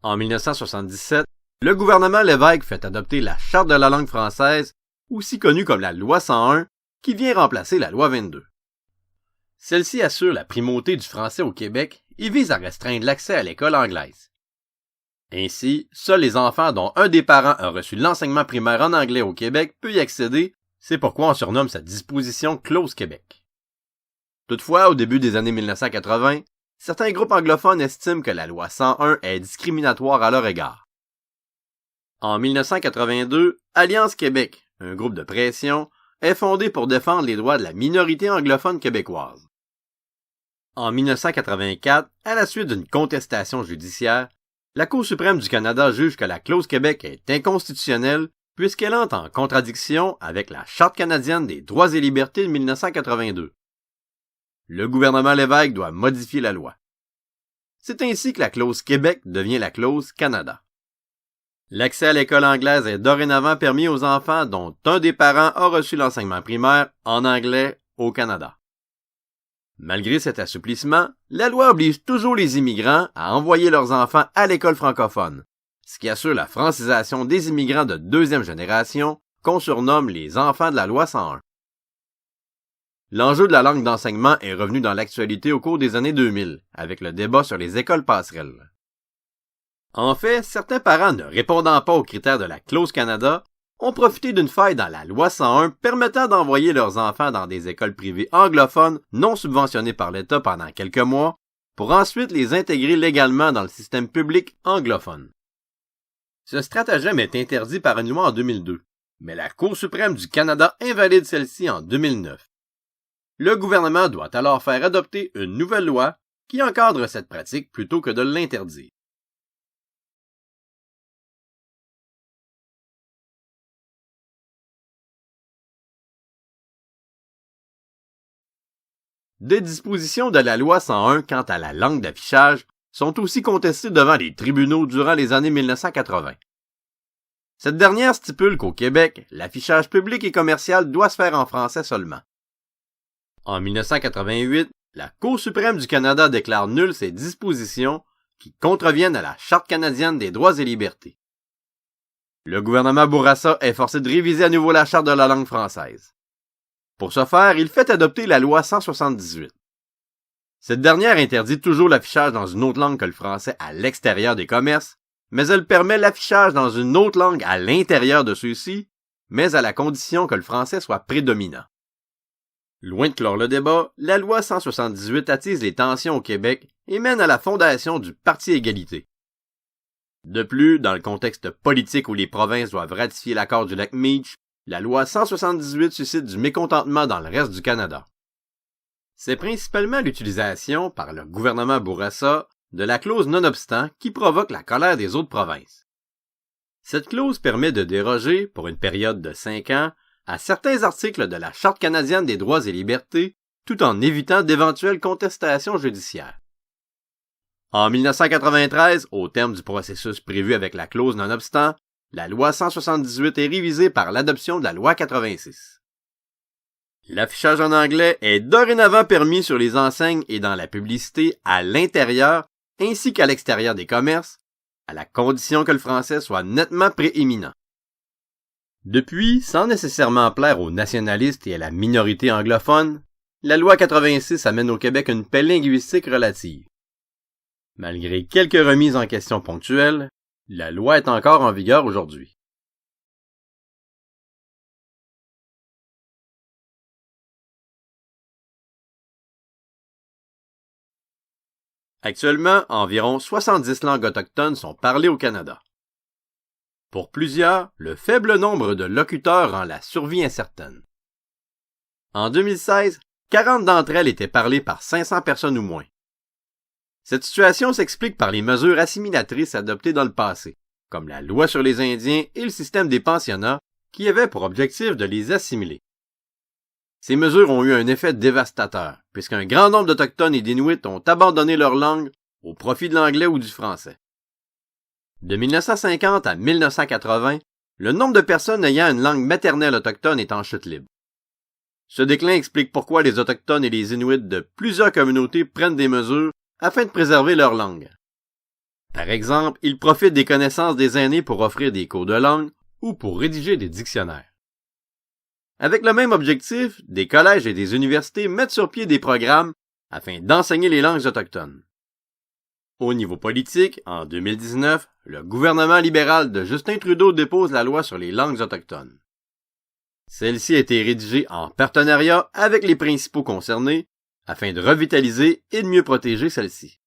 En 1977, le gouvernement Lévesque fait adopter la Charte de la langue française, aussi connue comme la Loi 101, qui vient remplacer la Loi 22. Celle-ci assure la primauté du français au Québec et vise à restreindre l'accès à l'école anglaise. Ainsi, seuls les enfants dont un des parents a reçu l'enseignement primaire en anglais au Québec peut y accéder, c'est pourquoi on surnomme cette disposition Clause Québec. Toutefois, au début des années 1980, certains groupes anglophones estiment que la loi 101 est discriminatoire à leur égard. En 1982, Alliance Québec, un groupe de pression, est fondé pour défendre les droits de la minorité anglophone québécoise. En 1984, à la suite d'une contestation judiciaire, la Cour suprême du Canada juge que la clause Québec est inconstitutionnelle puisqu'elle entre en contradiction avec la Charte canadienne des droits et libertés de 1982. Le gouvernement Lévesque doit modifier la loi. C'est ainsi que la clause Québec devient la clause Canada. L'accès à l'école anglaise est dorénavant permis aux enfants dont un des parents a reçu l'enseignement primaire en anglais au Canada. Malgré cet assouplissement, la loi oblige toujours les immigrants à envoyer leurs enfants à l'école francophone, ce qui assure la francisation des immigrants de deuxième génération qu'on surnomme les enfants de la loi 101. L'enjeu de la langue d'enseignement est revenu dans l'actualité au cours des années 2000, avec le débat sur les écoles passerelles. En fait, certains parents ne répondant pas aux critères de la clause Canada ont profité d'une faille dans la loi 101 permettant d'envoyer leurs enfants dans des écoles privées anglophones non subventionnées par l'État pendant quelques mois, pour ensuite les intégrer légalement dans le système public anglophone. Ce stratagème est interdit par une loi en 2002, mais la Cour suprême du Canada invalide celle-ci en 2009. Le gouvernement doit alors faire adopter une nouvelle loi qui encadre cette pratique plutôt que de l'interdire. Des dispositions de la loi 101 quant à la langue d'affichage sont aussi contestées devant les tribunaux durant les années 1980. Cette dernière stipule qu'au Québec, l'affichage public et commercial doit se faire en français seulement. En 1988, la Cour suprême du Canada déclare nulles ces dispositions qui contreviennent à la Charte canadienne des droits et libertés. Le gouvernement Bourassa est forcé de réviser à nouveau la Charte de la langue française. Pour ce faire, il fait adopter la loi 178. Cette dernière interdit toujours l'affichage dans une autre langue que le français à l'extérieur des commerces, mais elle permet l'affichage dans une autre langue à l'intérieur de ceux-ci, mais à la condition que le français soit prédominant. Loin de clore le débat, la loi 178 attise les tensions au Québec et mène à la fondation du Parti égalité. De plus, dans le contexte politique où les provinces doivent ratifier l'accord du lac Meach, la loi 178 suscite du mécontentement dans le reste du Canada. C'est principalement l'utilisation, par le gouvernement Bourassa, de la clause nonobstant qui provoque la colère des autres provinces. Cette clause permet de déroger, pour une période de 5 ans, à certains articles de la Charte canadienne des droits et libertés, tout en évitant d'éventuelles contestations judiciaires. En 1993, au terme du processus prévu avec la clause nonobstant, la loi 178 est révisée par l'adoption de la loi 86. L'affichage en anglais est dorénavant permis sur les enseignes et dans la publicité à l'intérieur ainsi qu'à l'extérieur des commerces, à la condition que le français soit nettement prééminent. Depuis, sans nécessairement plaire aux nationalistes et à la minorité anglophone, la loi 86 amène au Québec une paix linguistique relative. Malgré quelques remises en question ponctuelles, la loi est encore en vigueur aujourd'hui. Actuellement, environ 70 langues autochtones sont parlées au Canada. Pour plusieurs, le faible nombre de locuteurs rend la survie incertaine. En 2016, 40 d'entre elles étaient parlées par 500 personnes ou moins. Cette situation s'explique par les mesures assimilatrices adoptées dans le passé, comme la loi sur les Indiens et le système des pensionnats, qui avaient pour objectif de les assimiler. Ces mesures ont eu un effet dévastateur, puisqu'un grand nombre d'Autochtones et d'Inuits ont abandonné leur langue au profit de l'anglais ou du français. De 1950 à 1980, le nombre de personnes ayant une langue maternelle autochtone est en chute libre. Ce déclin explique pourquoi les Autochtones et les Inuits de plusieurs communautés prennent des mesures afin de préserver leur langue. Par exemple, ils profitent des connaissances des aînés pour offrir des cours de langue ou pour rédiger des dictionnaires. Avec le même objectif, des collèges et des universités mettent sur pied des programmes afin d'enseigner les langues autochtones. Au niveau politique, en 2019, le gouvernement libéral de Justin Trudeau dépose la loi sur les langues autochtones. Celle-ci a été rédigée en partenariat avec les principaux concernés afin de revitaliser et de mieux protéger celles-ci.